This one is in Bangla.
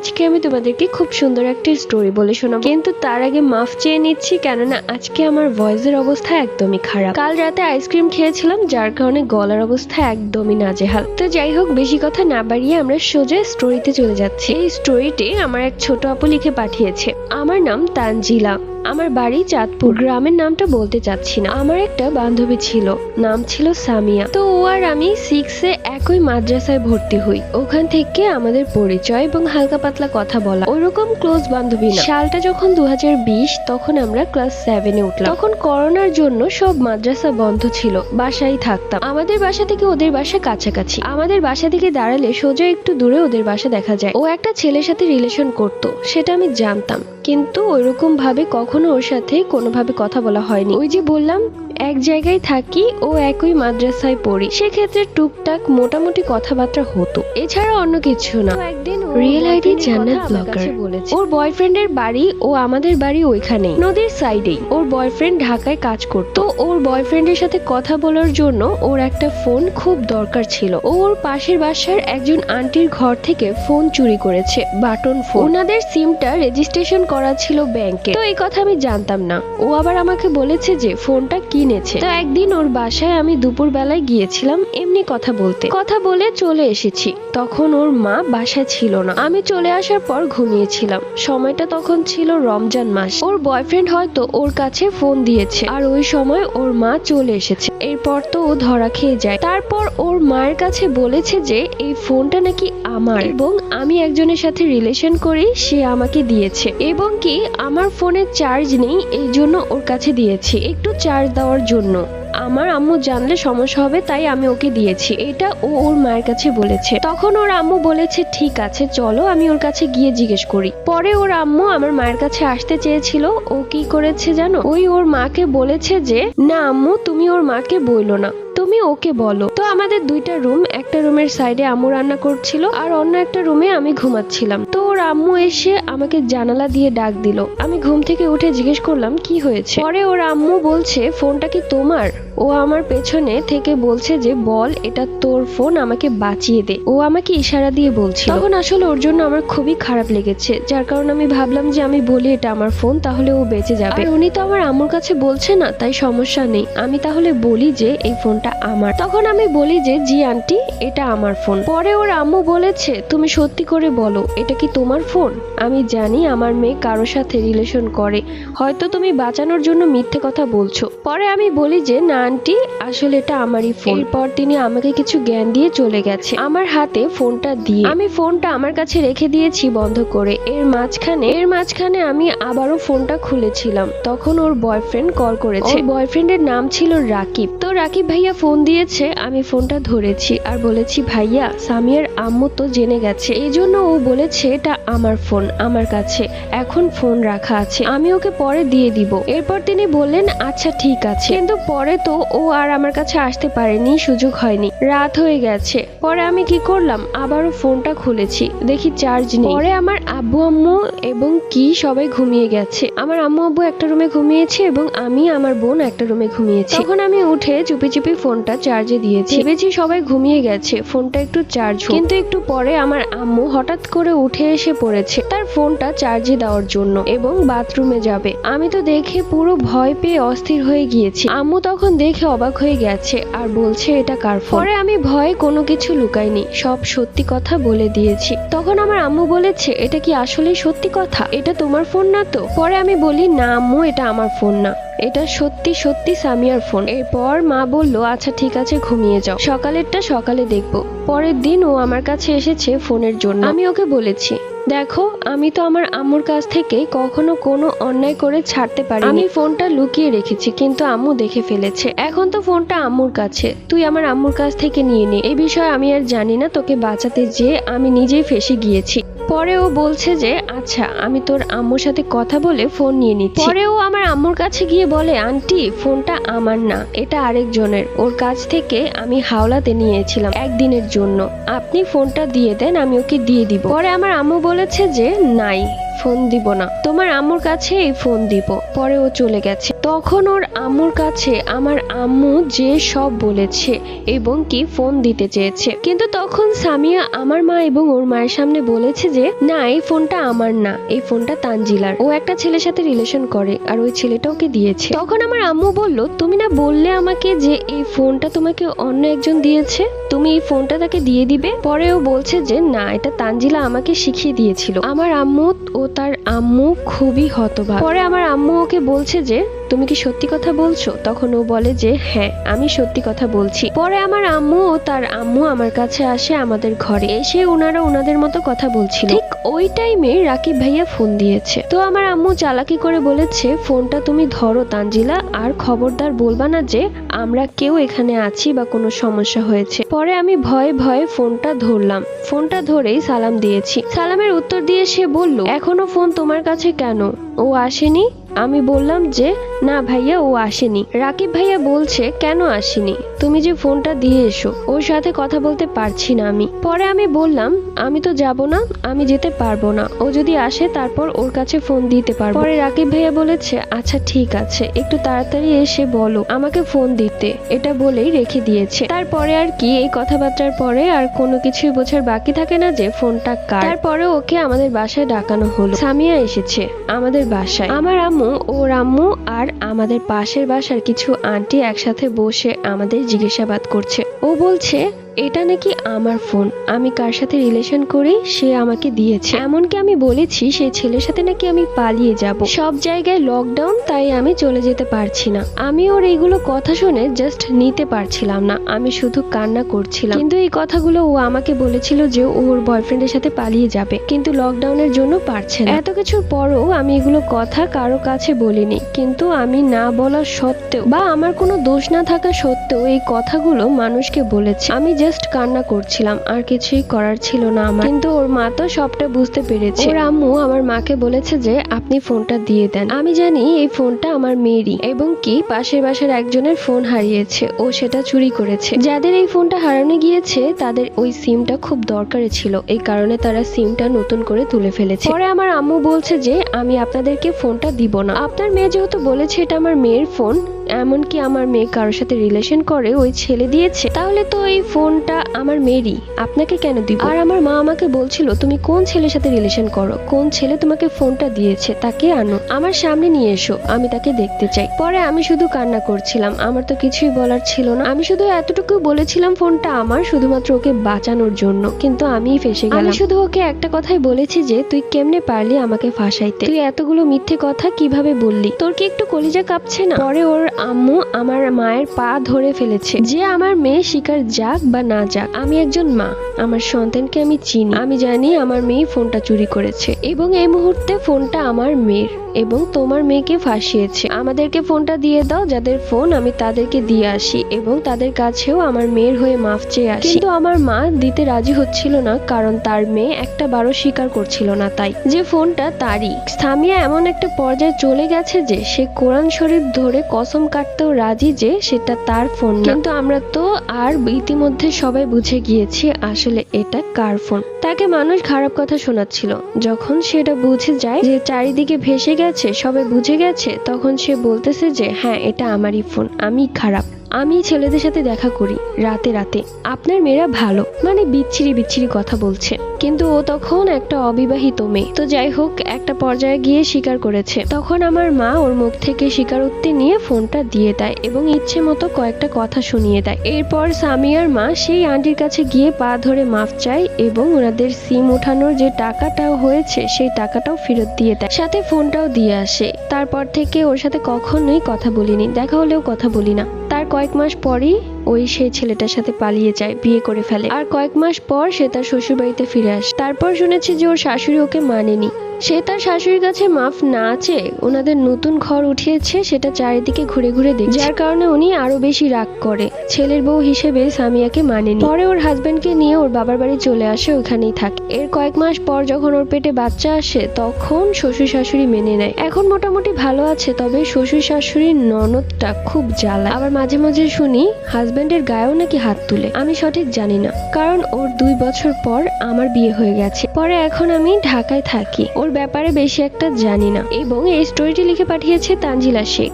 আজকে আমি তোমাদেরকে খুব সুন্দর একটা স্টোরি বলে শোনাবো, কিন্তু তার আগে মাফ চেয়ে নিচ্ছি, কেননা আজকে আমার ভয়েসের অবস্থা একদমই খারাপ। কাল রাতে আইসক্রিম খেয়েছিলাম, যার কারণে গলার অবস্থা একদমই নাজেহাল। তো যাই হোক, বেশি কথা না বাড়িয়ে আমরা সোজা স্টোরিতে চলে যাচ্ছি। এই স্টোরিটি আমার এক ছোট আপু লিখে পাঠিয়েছে। আমার নাম তানজিলা, আমার বাড়ি চাঁদপুর। গ্রামের নামটা বলতে চাচ্ছি না। আমার একটা বান্ধবী ছিল, নাম ছিল সামিয়া। তো ও আর আমি 6 একই মাদ্রাসায় ভর্তি হই। ওখান থেকে আমাদের পরিচয় এবং হালকা পাতলা কথা বলা, ওইরকম ক্লোজ বান্ধবী না। সালটা যখন 2020, তখন আমরা ক্লাস 7-এ উঠলাম। তখন করোনার জন্য সব মাদ্রাসা বন্ধ ছিল, বাসায় থাকতাম। আমাদের বাসা থেকে ওদের বাসা কাছাকাছি। আমাদের বাসা থেকে দাঁড়ালে সোজা একটু দূরে ওদের বাসা দেখা যায়। ও একটা ছেলের সাথে রিলেশন করতো, সেটা আমি জানতাম, কিন্তু ওইরকম ভাবে কখনো ওর সাথে কোনোভাবে কথা বলা হয়নি। ওই যে বললাম, এক জায়গায় থাকি ও একই মাদ্রাসায় পড়ি, সেক্ষেত্রে টুকটাক মোটামুটি কথাবার্তা হতো, এছাড়া অন্য কিছু না। একদিন রিয়েল আইডি জান্নাত ব্লগার বলেছে ওর বয়ফ্রেন্ডের বাড়ি ও আমাদের বাড়ি ওইখানেই, নদীর সাইডেই। ওর বয়ফ্রেন্ড ঢাকায় কাজ করতো। ওর বয়ফ্রেন্ডের সাথে কথা বলার জন্য ওর একটা ফোন খুব দরকার ছিল। ওর পাশের বাসার একজন আন্টির ঘর থেকে ফোন চুরি করেছে, বাটন ফোন। ওনাদের সিমটা রেজিস্ট্রেশন করা ছিল ব্যাংকে। তো এই কথা আমি জানতাম না। ও আবার আমাকে বলেছে যে ফোনটা কিনেছে। তো একদিন ওর বাসায় আমি দুপুর বেলায় গিয়েছিলাম এমনি কথা বলতে। কথা বলে চলে এসেছি, তখন ওর মা বাসায় ছিল না। আমি চলে আসার পর ঘুমিয়েছিলাম। সময়টা তখন ছিল রমজান মাস। ওর বয়ফ্রেন্ড হয়তো ওর কাছে ফোন দিয়েছে, আর ওই সময় ওর মা চলে এসেছে। এরপর তো ও ধরা খেয়ে যায়। তারপর ওর মায়ের কাছে বলেছে যে এই ফোনটা নাকি আমার, এবং আমি একজনের সাথে রিলেশন করি, সে আমাকে দিয়েছে, এবং কি আমার ফোনে চার্জ নেই, এই জন্য ওর কাছে দিয়েছি একটু চার্জ দেওয়ার জন্য। আমার আম্মু জানলে সমস্যা হবে, তাই আমি ওকে দিয়েছি। এটা ও ওর মায়ের কাছে বলেছে। তখন ওর আম্মু বলেছে ঠিক আছে চলো আমি ওর কাছে গিয়ে জিজ্ঞেস করি। পরে ওর আম্মু আমার মায়ের কাছে আসতে চেয়েছিল। ও কি করেছে জানো, ওই ওর মাকে বলেছে যে না আম্মু, তুমি ওর মাকে বইলো না, তুমি ওকে বলো। তো আমাদের দুইটা রুম, একটা রুমের সাইডে আম্মু রান্না করছিল, আর অন্য একটা রুমে আমি ঘুমাচ্ছিলাম। তো ওর আম্মু এসে আমাকে জানালা দিয়ে ডাক দিল। আমি ঘুম থেকে উঠে জিজ্ঞেস করলাম কি হয়েছে। পরে ওর আম্মু বলছে ফোনটা কি তোমার? ও আমার পেছনে থেকে বলছে যে বল এটা তোর ফোন, আমাকে বাঁচিয়ে দে। ও আমাকে ইশারা দিয়ে বলছিল। তখন আসলে ওর জন্য আমার খুবই খারাপ লেগেছে, যার কারণে আমি ভাবলাম যে আমি বলি এটা আমার ফোন, তাহলে ও বেঁচে যাবে। আর উনি তো আমার আম্মুর কাছে বলছে না, তাই সমস্যা নেই। আমি তাহলে বলি যে এই ফোনটা আমার। তখন আমি বলি যে জি আন্টি, এটা আমার ফোন। পরে ওর আম্মু বলেছে তুমি সত্যি করে বলো এটা কি তোমার ফোন? আমি জানি আমার মেয়ে কারোর সাথে রিলেশন করে, হয়তো তুমি বাঁচানোর জন্য মিথ্যে কথা বলছো। পরে আমি বলি যে না আন্টি, আসলে এটা আমারই ফোন। এরপর তিনি আমাকে কিছু জ্ঞান দিয়ে চলে গেছে, আমার হাতে ফোনটা দিয়ে। আমি ফোনটা আমার কাছে রেখে দিয়েছি বন্ধ করে। এর মাঝখানে আমি আবারও ফোনটা খুলেছিলাম। তখন ওর বয়ফ্রেন্ড কল করেছে। ওর বয়ফ্রেন্ডের নাম ছিল রাকিব। তো রাকিব ভাইয়া ফোন দিয়েছে, আমি ফোনটা ধরেছি আর বলেছি ভাইয়া, সামিয়ার আম্মু তো জেনে গেছে, এই জন্য ও বলেছে এটা আমার ফোন, আমার কাছে এখন ফোন রাখা আছে, আমি ওকে পরে দিয়ে দিব। এরপর তিনি বললেন আচ্ছা ঠিক আছে। কিন্তু পরে তো ও আর আমার কাছে আসতে পারেনি, সুযোগ হয়নি, রাত হয়ে গেছে। পরে আমি কি করলাম, আবারও ফোনটা খুলেছি, দেখি চার্জ নেই। পরে আমার আব্বু আম্মু এবং কি সবাই ঘুমিয়ে গেছে। আমার আম্মু আব্বু একটা রুমে ঘুমিয়েছে এবং আমি আমার বোন একটা রুমে ঘুমিয়েছি। তখন আমি উঠে চুপি চুপি ফোনটা চার্জে দিয়েছি, ভেবেছি সবাই ঘুমিয়ে গেছে, ফোনটা একটু চার্জ হোক। কিন্তু একটু পরে আমার আম্মু হঠাৎ করে উঠে এসে পড়েছে তার ফোনটা চার্জে দেওয়ার জন্য এবং বাথরুমে যাবে। আমি তো দেখে পুরো ভয় পেয়ে অস্থির হয়ে গিয়েছি। আম্মু তখন দেখে অবাক হয়ে গেছে আর বলছে এটা কার ফোন। পরে আমি ভয়ে কোনো কিছু লুকাইনি, সব সত্যি কথা বলে দিয়েছি। তখন আমার আম্মু বলেছে এটা কি আসলেই সত্যি কথা, এটা তোমার ফোন না তো? পরে আমি বলি না আম্মু, এটা আমার ফোন না, এটা সত্যি সত্যি সামিয়ার ফোন। এরপর মা বলল আচ্ছা ঠিক আছে ঘুমিয়ে যাও, সকালেরটা সকালে দেখবো। পরের দিন ও আমার কাছে এসেছে ফোনের জন্য। আমি ওকে বলেছি দেখো, আমি তো আমার আম্মুর কাছ থেকে কখনো কোনো অন্যায় করে ছাড়তে পারি। আমি ফোনটা লুকিয়ে রেখেছি, কিন্তু আম্মু দেখে ফেলেছে। এখন তো ফোনটা আম্মুর কাছে, তুই আমার আম্মুর কাছ থেকে নিয়ে নে। এই বিষয়ে আমি আর জানি না, তোকে বাঁচাতে যেয়ে আমি নিজেই ফেঁসে গিয়েছি। পরে ও বলছে যে আচ্ছা আমি তোর আম্মুর সাথে কথা বলে ফোন নিয়ে নিচ্ছি। পরে ও আমার আম্মুর কাছে গিয়ে বলে আন্টি, ফোনটা আমার না, এটা আরেকজনের, ওর কাছ থেকে আমি হাওলাতে নিয়েছিলাম একদিনের জন্য, আপনি ফোনটা দিয়ে দেন, আমি ওকে দিয়ে দিব। পরে আমার আম্মু বলেছে যে নাই, ফোন দিব না, তোমার আম্মুর কাছে এই ফোন দিব। পরে ও চলে গেছে। তখন ওর আম্মুর কাছে আমার আম্মু যে সব বলেছে এবং কি ফোন দিতে চেয়েছে, কিন্তু তখন সামিয়া আমার মা এবং ওর মায়ের সামনে বলেছে যে না, এই ফোনটা আমার না, এই ফোনটা তানজিলার, ও একটা ছেলের সাথে রিলেশন করে আর ওই ছেলেটা ওকে দিয়েছে। তখন আমার আম্মু বলল, তুমি না বললে আমাকে যে এই ফোনটা তোমাকে অন্য একজন দিয়েছে, তুমি এই ফোনটা তাকে দিয়ে দিবে? পরে ও বলছে যে না, এটা তানজিলা আমাকে শিখিয়ে দিয়েছিল। আমার আম্মু ও তার আম্মু খুবই হতবাক। পরে আমার আম্মু ওকে বলছে যে তুমি কি সত্যি কথা বলছো? তখন ও বলে যে হ্যাঁ, আমি সত্যি কথা বলছি। পরে আমার আম্মু ও তার আম্মু আমার কাছে আসে, আমাদের ঘরে এসে ওনারা ওনাদের মতো কথা বলছিল। ঠিক ওই টাইমে রাকিব ভাইয়া ফোন দিয়েছে। তো আমার আম্মু চালাকি করে বলেছে, ফোনটা তুমি ধরো তানজিলা, আর খবরদার বলবা না যে আমরা কেউ এখানে আছি বা কোনো সমস্যা হয়েছে। পরে আমি ভয়ে ভয়ে ফোনটা ধরলাম। ফোনটা ধরেই সালাম দিয়েছি। সালামের উত্তর দিয়ে সে বলল, এখনো ফোন তোমার কাছে কেন? ও আসেনি? আমি বললাম যে না ভাইয়া, ও আসেনি। রাকিব ভাইয়া বলছে, কেন আসেনি? তুমি যে ফোনটা দিয়ে এসো, ওর সাথে কথা বলতে পারছি না আমি। পরে আমি বললাম, আমি তো যাব না, আমি যেতে পারবো না, ও যদি আসে তারপর ওর কাছে ফোন দিতে পারবো। পরে রাকিব ভাইয়া বলেছে, আচ্ছা ঠিক আছে, একটু তাড়াতাড়ি এসে বলো আমাকে ফোন দিতে। এটা বলেই রেখে দিয়েছে। তারপরে আর কি, এই কথাবার্তার পরে আর কোনো কিছুই বোঝার বাকি থাকে না যে ফোনটা কার। তারপরে ওকে আমাদের বাসায় ডাকানো হলো। সামিয়া এসেছে আমাদের বাসায়। আমার আম্মু, ওর আম্মু আর আমাদের পাশের বাসার কিছু আন্টি একসাথে বসে আমাদের জিজ্ঞাসাবাদ করছে। ও বলছে এটা নাকি আমার ফোন, আমি কার সাথে রিলেশন করি সে আমাকে দিয়েছে। এমনকি আমি বলেছি সেই ছেলের সাথে নাকি আমি পালিয়ে যাব। সব জায়গায় লকডাউন, তাই আমি চলে যেতে পারছি না। আমি ওর এইগুলো কথা শুনে জাস্ট নিতে পারছিলাম না, আমি শুধু কান্না করছিলাম। কিন্তু এই কথাগুলো ও আমাকে বলেছিল যে ওর বয়ফ্রেন্ডের সাথে পালিয়ে যাবে, কিন্তু লকডাউনের জন্য পারছে না। এত কিছুর পরও আমি এগুলো কথা কারো কাছে বলিনি, কিন্তু আমি না বলা সত্ত্বেও বা আমার কোনো দোষ না থাকা সত্ত্বেও এই কথাগুলো মানুষকে বলেছে। আমি জাস্ট কান্না করছিলাম, আর কিছুই করার ছিল না আমার। কিন্তু ওর মা তো সবটা বুঝতে পেরেছে। ওর আম্মু আমার মাকে বলেছে যে আপনি ফোনটা দিয়ে দেন। আমি জানি এই ফোনটা আমার মেয়েরই, এবং কি পাশের বাসার একজনের ফোন হারিয়েছে, ও সেটা চুরি করেছে। যাদের এই ফোনটা হারানো গিয়েছে তাদের ওই সিমটা খুব দরকারি ছিল, এই কারণে তারা সিমটা নতুন করে তুলে ফেলেছে। পরে আমার আম্মু বলছে যে আমি আপনাদেরকে ফোনটা দিব না। আপনার মেয়ে যেহেতু বলেছে এটা আমার মেয়ের ফোন, এমনকি আমার মেয়ে কারোর সাথে রিলেশন করে ওই ছেলে দিয়েছে, তাহলে তো এই ফোনটা আমার মেয়েরই, আপনাকে কেন দিব? আর আমার মা আমাকে বলছিল, তুমি কোন ছেলের সাথে রিলেশন করো, কোন ছেলে তোমাকে ফোনটা দিয়েছে তাকে আনো, আমার সামনে নিয়ে এসো, আমি তাকে দেখতে চাই। পরে আমি শুধু কান্না করছিলাম, আমার তো কিছুই বলার ছিল না। আমি শুধু এতটুকু বলেছিলাম ফোনটা আমার, শুধুমাত্র ওকে বাঁচানোর জন্য, কিন্তু আমিই ফেসে গেলাম। আমি শুধু ওকে একটা কথাই বলেছি যে তুই কেমনে পারলি আমাকে ফাঁসাইতে, তুই এতগুলো মিথ্যে কথা কিভাবে বললি, তোর কি একটু কলিজা কাঁপছে না? পরে ওর আম্মু আমার মায়ের পা ধরে ফেলেছে যে আমার মেয়ে শিকার যাক বা না যাক, আমি একজন মা, আমার সন্তানকে আমি চিনি, আমি জানি আমার মেয়ে ফোনটা চুরি করেছে এবং এই মুহূর্তে ফোনটা আমার মেয়ের এবং তোমার মেয়েকে ফাঁসিয়েছে। আমাদেরকে ফোনটা দিয়ে দাও, যাদের ফোন আমি তাদেরকে দিয়ে আসি এবং তাদের কাছেও আমার মেয়ের হয়ে মাফ চেয়ে আসি। কিন্তু আমার মা দিতে রাজি হচ্ছিল না, কারণ তার মেয়ে একটা বারও স্বীকার করছিল না তাই যে ফোনটা তারই। সামিয়া এমন একটা পর্যায়ে চলে গেছে যে সে কোরআন শরীফ ধরে কসম কাটতেও রাজি যে সেটা তার ফোন না। কিন্তু আমরা তো আর ইতিমধ্যে সবাই বুঝে গিয়েছি আসলে এটা কার ফোন। তাকে মানুষ খারাপ কথা শোনাচ্ছিল, যখন সেটা বুঝে যায় যে চারিদিকে ভেসে গেছে, সবাই বুঝে গেছে, তখন সে বলতেছে যে হ্যাঁ এটা আমারই ফোন, আমি খারাপ, আমি ছেলেদের সাথে দেখা করি রাতে রাতে, আপনার মেয়েরা ভালো, মানে বিচ্ছিরি বিচ্ছিরি কথা বলছে। কিন্তু ও তখন একটা অবিবাহিত মেয়ে। তো যাই হোক, একটা পর্যায়ে গিয়ে স্বীকার করেছে। তখন আমার মা ওর মুখ থেকে স্বীকারোক্তি নিয়ে ফোনটা দিয়ে দেয় এবং ইচ্ছে মতো কয়েকটা কথা শুনিয়ে দেয়। এরপর সামিয়ার মা সেই আন্টির কাছে গিয়ে পা ধরে মাফ চায় এবং ওনাদের সিম ওঠানোর যে টাকাটাও হয়েছে সেই টাকাটাও ফেরত দিয়ে দেয়, সাথে ফোনটাও দিয়ে আসে। তারপর থেকে ওর সাথে কখনোই কথা বলিনি, দেখা হলেও কথা বলি না। তার কয়েক মাস পরই ওই সেই ছেলেটার সাথে পালিয়ে যায়, বিয়ে করে ফেলে। আর কয়েক মাস পর সে তার শ্বশুর বাড়িতে ফিরে আসে। তারপর শুনেছি যে ওর শাশুড়ি ওকে মানেনি, সে তার শাশুড়ির কাছে মাফ না চেয়ে ওনাদের নতুন ঘর উঠিয়েছে, সেটা চারিদিকে ঘুরে ঘুরে দেখে, যার কারণে উনি আরো বেশি রাগ করে। ছেলের বউ হিসেবে সামিয়াকে মানেনি। পরে ওর হাজবেন্ডকে নিয়ে ওর বাবার বাড়ি চলে আসে, ওখানেই থাকে। এর কয়েক মাস পর যখন ওর পেটে বাচ্চা আসে তখন শ্বশুর শাশুড়ি মেনে নেয়। এখন মোটামুটি ভালো আছে, তবে শ্বশুর শাশুড়ির ননদটা খুব জ্বালা। আবার মাঝে মাঝে শুনি হাজবেন্ডের গায়েও নাকি হাত তুলে। আমি সঠিক জানি না, কারণ ওর 2 বছর পর আমার বিয়ে হয়ে গেছে। পরে এখন আমি ঢাকায় থাকি, ওর ব্যাপারে বেশি একটা জানি না। এবং এই স্টোরিটি লিখে পাঠিয়েছে তানজিলা শেখ।